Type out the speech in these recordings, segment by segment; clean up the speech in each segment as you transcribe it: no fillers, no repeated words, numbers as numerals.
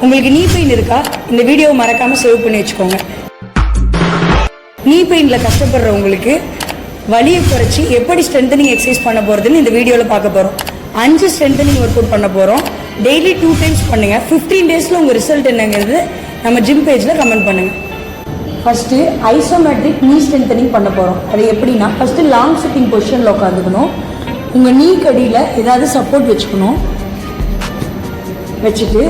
உங்களுக்கு நீ பெயின் இருக்கா? இந்த வீடியோவை மறக்காமல் சேவ் பண்ணி வச்சுக்கோங்க. நீ பெயினில் கஷ்டப்படுறவங்களுக்கு வலியை குறைச்சி எப்படி ஸ்ட்ரென்தனிங் எக்ஸசைஸ் பண்ண போகிறதுன்னு இந்த வீடியோவில் பார்க்க போகிறோம். 5 ஸ்ட்ரென்தனிங் ஒர்க் அவுட் பண்ண போகிறோம். டெய்லி 2 டைம்ஸ் பண்ணுங்கள். 15 டேஸில் உங்கள் ரிசல்ட் என்னங்கிறது நம்ம ஜிம் பேஜில் கமெண்ட் பண்ணுங்கள். ஃபஸ்ட்டு ஐசோமெட்ரிக் நீ ஸ்ட்ரென்தனிங் பண்ண போகிறோம். அது எப்படின்னா, ஃபஸ்ட்டு லாங் சிட்டிங் பொசிஷனில் உட்காந்துக்கணும். உங்கள் நீ கடியில் ஏதாவது சப்போர்ட் வச்சுட்டு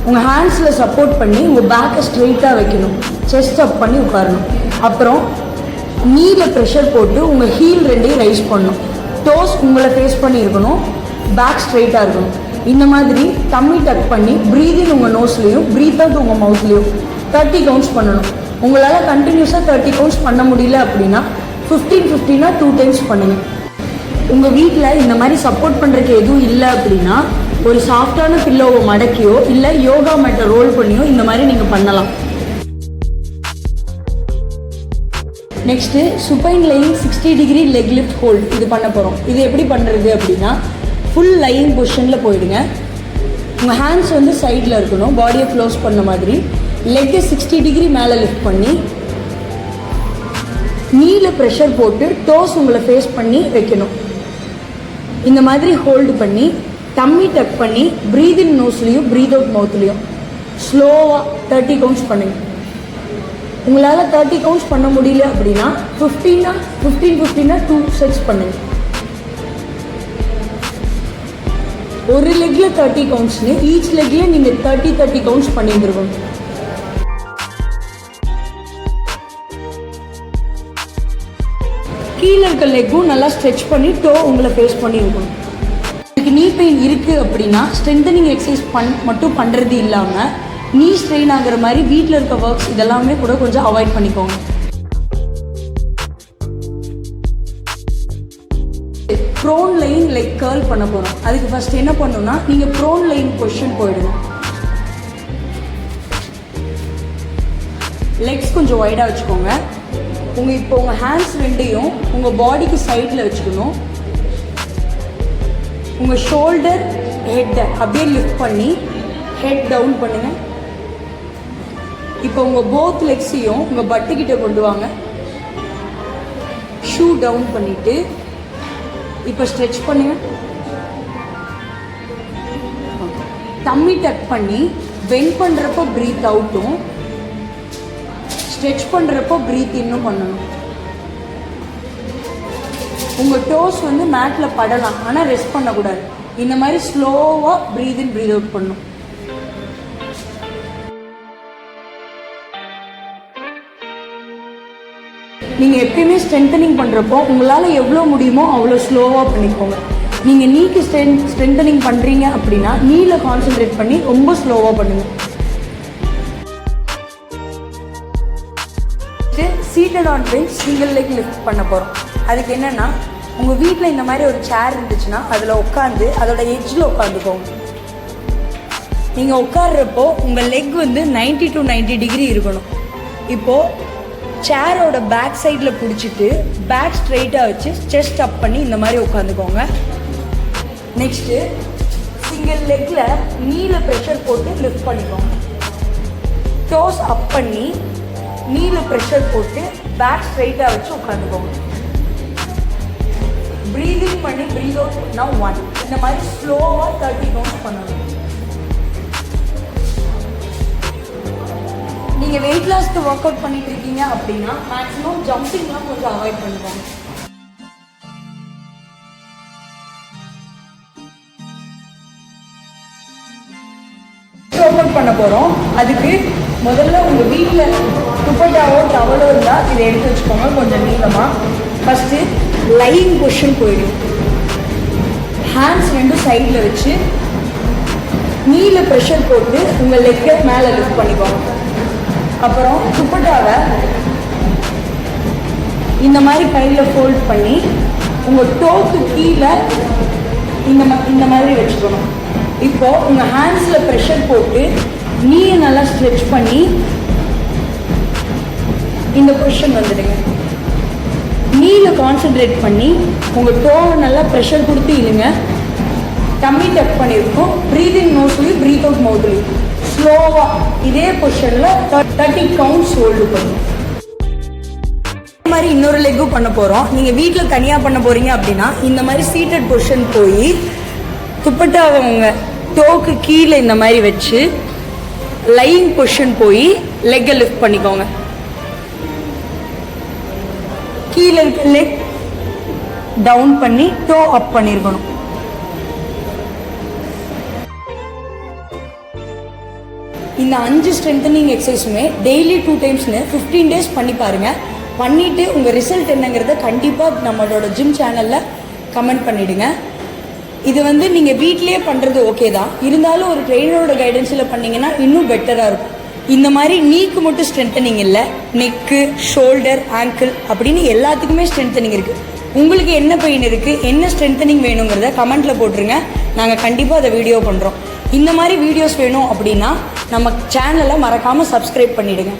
உங்கள் ஹேண்ட்ஸில் சப்போர்ட் பண்ணி உங்கள் பேக்கை ஸ்ட்ரெயிட்டாக வைக்கணும். செஸ்ட் அப் பண்ணி உட்காரணும். அப்புறம் நீல ப்ரெஷர் போட்டு உங்கள் ஹீல் ரெண்டையும் ரைஸ் பண்ணணும். டோஸ் உங்களை ஃபேஸ் பண்ணி இருக்கணும். பேக் ஸ்ட்ரெயிட்டாக இருக்கணும். இந்த மாதிரி டம்மி டக் பண்ணி ப்ரீதிங் உங்கள் நோஸ்லேயும் ப்ரீத் அவுட் உங்கள் மவுத்லேயும் 30 கவுண்ட்ஸ் பண்ணணும். உங்களால் கண்டினியூஸாக 30 கவுண்ட்ஸ் பண்ண முடியல அப்படின்னா 15-15 2 டைம்ஸ் பண்ணுங்கள். உங்கள் வீட்டில் இந்த மாதிரி சப்போர்ட் பண்ணுறதுக்கு எதுவும் இல்லை அப்படின்னா ஒரு சாஃப்டான பில்லோவை மடக்கியோ இல்லை யோகா மேட்டை ரோல் பண்ணியோ இந்த மாதிரி நீங்கள் பண்ணலாம். Next supine lying 60 degree leg lift hold இது பண்ண போகிறோம். இது எப்படி பண்ணுறது அப்படின்னா, ஃபுல் லையிங் பொசிஷனில் போயிடுங்க. உங்கள் ஹேண்ட்ஸ் வந்து சைடில் இருக்கணும், பாடியை க்ளோஸ் பண்ண மாதிரி. லெக்கை 60 டிகிரி மேலே லிஃப்ட் பண்ணி நீல ப்ரெஷர் போட்டு டோஸ் உங்களை ஃபேஸ் பண்ணி வைக்கணும். இந்த மாதிரி ஹோல்டு பண்ணி டம்மி டக் பண்ணி ப்ரீத் இன் நோஸ்லேயும் ப்ரீத் அவுட் மவுத்லேயும் ஸ்லோவாக 30 கவுண்ட்ஸ் பண்ணுங்க. உங்களால் 30 கவுண்ட்ஸ் பண்ண முடியல அப்படின்னா 15 2 செட்ஸ் பண்ணுங்க. ஒரு லெக்ல 30 கவுண்ட்ஸ்னு ஈச் லெக்ல நீங்கள் 30 கவுண்ட்ஸ் பண்ணியிருந்துருக்கணும். கீழே இருக்க லெக்கும் நல்லா ஸ்ட்ரெச் பண்ணி டோ உங்களை ஃபேஸ் பண்ணி இருக்கணும். உங்களுக்கு நீ பெயின் இருக்குது அப்படின்னா ஸ்ட்ரென்தனிங் எக்ஸசைஸ் மட்டும் பண்ணுறது இல்லாமல் நீ ஸ்ட்ரெயின் ஆகிற மாதிரி வீட்டில் இருக்க ஒர்க்ஸ் இதெல்லாமே கூட கொஞ்சம் அவாய்ட் பண்ணிக்கோங்க. ப்ரோன் லைன் லெக் கர்ல் பண்ண போகிறோம். அதுக்கு ஃபஸ்ட் என்ன பண்ணணும்னா, நீங்கள் ப்ரோன் லைன் பொசிஷன் போயிடுங்க. லெக்ஸ் கொஞ்சம் வைடாக வச்சுக்கோங்க. இப்போ உங்கள் ஹேண்ட்ஸ் ரெண்டையும் உங்கள் பாடிக்கு சைடில் வச்சுக்கணும். உங்கள் ஷோல்டர் ஹெட்டை அப்படியே லிஃப்ட் பண்ணி ஹெட் டவுன் பண்ணுங்கள். இப்போ உங்கள் போத் லெக்ஸையும் உங்கள் பட்டுக்கிட்ட கொண்டு வாங்க. ஷூ டவுன் பண்ணிவிட்டு இப்போ ஸ்ட்ரெச் பண்ணுங்க. டம்மி டக் பண்ணி பெண்ட் பண்ணுறப்போ ப்ரீத் அவுட்டும் ஸ்ட்ரெச் பண்ணுறப்போ ப்ரீத் இன்னும் பண்ணணும். உங்கள் டோஸ் வந்து மேட்டில் படலாம், ஆனால் ரெஸ்ட் பண்ணக்கூடாது. இந்த மாதிரி ஸ்லோவாக ப்ரீத் இன் ப்ரீத் அவுட் பண்ணணும். நீங்கள் எப்பயுமே ஸ்ட்ரென்தனிங் பண்ணுறப்போ உங்களால் எவ்வளோ முடியுமோ அவ்வளோ ஸ்லோவாக பண்ணிக்கோங்க. நீங்கள் நீக்கு ஸ்ட்ரென்தனிங் பண்ணுறீங்க அப்படின்னா நீல கான்சென்ட்ரேட் பண்ணி ரொம்ப ஸ்லோவாக பண்ணுங்கள். Seated on bench single leg lift பண்ண போகிறோம். அதுக்கு என்னென்னா, உங்கள் வீட்டில் இந்த மாதிரி ஒரு சேர் இருந்துச்சுன்னா அதில் உட்காந்து அதோட எட்ஜில் உட்காந்துக்கோங்க. நீங்கள் உட்கார்றப்போ உங்கள் லெக் வந்து 90 to 90 டிகிரி இருக்கணும். இப்போது சேரோட பேக் சைடில் பிடிச்சிட்டு பேக் ஸ்ட்ரெயிட்டாக வச்சு செஸ்ட் அப் பண்ணி இந்த மாதிரி உட்காந்துக்கோங்க. நெக்ஸ்ட்டு சிங்கிள் லெக்கில் நீல ப்ரெஷர் போட்டு லிஃப்ட் பண்ணிக்கோங்க. டோஸ் அப் பண்ணி நீல ப்ரெஷர் போட்டு பேக் ஸ்ட்ரெயிட்டாக வச்சு உட்காந்துக்கோங்க. ப்ரீதிங் பண்ணி ப்ரீத் அவுட் பண்ணால் 1. இந்த மாதிரி ஸ்லோவாக 30 கவுண்ட்ஸ் பண்ணணும். நீங்கள் வெயிட் லாஸ்க்கு ஒர்க் அவுட் பண்ணிட்டு இருக்கீங்க அப்படின்னா மேக்ஸிமம் ஜம்பிங்லாம் கொஞ்சம் அவாய்ட் பண்ணிக்கோங்க. ஒர்க் அவுட் பண்ண போகிறோம். அதுக்கு முதல்ல உங்கள் வீட்டில் துப்பட்டாவோ டவலோ இருந்தால் இதை எடுத்து வச்சுக்கோங்க கொஞ்சம் நீளமாக. ஃபஸ்ட்டு லையிங் பொசிஷன் போயிடும். ஹேண்ட்ஸ் ரெண்டும் சைடில் வச்சு நீல ப்ரெஷர் போட்டு உங்கள் லெக்கை மேலே லிஃப்ட் பண்ணிக்கோங்க. அப்புறம் துப்பட்டாவை இந்த மாதிரி கையில் ஃபோல்ட் பண்ணி உங்கள் டோக்கு கீழே இந்த மாதிரி வச்சுக்கணும். இப்போது உங்கள் ஹேண்ட்ஸில் ப்ரெஷர் போட்டு நீயை நல்லா ஸ்ட்ரெச் பண்ணி இந்த பொசிஷன் வந்துடுங்க. நீல கான்சென்ட்ரேட் பண்ணி உங்கள் டோவை நல்லா ப்ரெஷர் கொடுத்து இழுங்க. டம்மி டக் பண்ணியிருக்கோம். ப்ரீத் இன் நோஸ்லையும் ப்ரீத் அவுட் மவுத்லையும் ஸ்லோவாக இதே பொசிஷனில் 30 கவுண்ட்ஸ் ஹோல்டு பண்ணும். இந்த மாதிரி இன்னொரு லெக்கும் பண்ண போகிறோம். நீங்கள் வீட்டில் தனியாக பண்ண போகிறீங்க அப்படின்னா இந்த மாதிரி சீட்டட் பொசிஷன் போய் துப்பட்டாவை உங்கள் டோக்கு கீழே இந்த மாதிரி வச்சு லைங் பொசிஷன் போய் லெக்கை லிஃப்ட் பண்ணிக்கோங்க. கீழே இருக்க லெக் டவுன் பண்ணி டோ அப் பண்ணியிருக்கணும். இந்த 5 ஸ்ட்ரென்தனிங் எக்ஸசைஸுமே டெய்லி 2 டைம்ஸ்னு 15 டேஸ் பண்ணி பாருங்கள். பண்ணிவிட்டு உங்கள் ரிசல்ட் என்னங்கிறத கண்டிப்பாக நம்மளோட ஜிம் சேனலில் கமெண்ட் பண்ணிவிடுங்க. இது வந்து நீங்கள் வீட்டிலே பண்ணுறது ஓகே தான், இருந்தாலும் ஒரு ட்ரெயினரோட கைடன்ஸில் பண்ணிங்கன்னா இன்னும் பெட்டராக இருக்கும். இந்த மாதிரி நீக்கு மட்டும் ஸ்ட்ரென்தனிங் இல்லை, நெக்கு, ஷோல்டர், ஆங்கிள் அப்படின்னு எல்லாத்துக்குமே ஸ்ட்ரென்தனிங் இருக்குது. உங்களுக்கு என்ன பெயின் இருக்குது, என்ன ஸ்ட்ரென்தனிங் வேணுங்கிறத கமெண்ட்டில் போட்டுருங்க. நாங்கள் கண்டிப்பாக அதை வீடியோ பண்ணுறோம். இந்த மாதிரி வீடியோஸ் வேணும் அப்படின்னா நம்ம சேனலை மறக்காமல் சப்ஸ்கிரைப் பண்ணிவிடுங்க.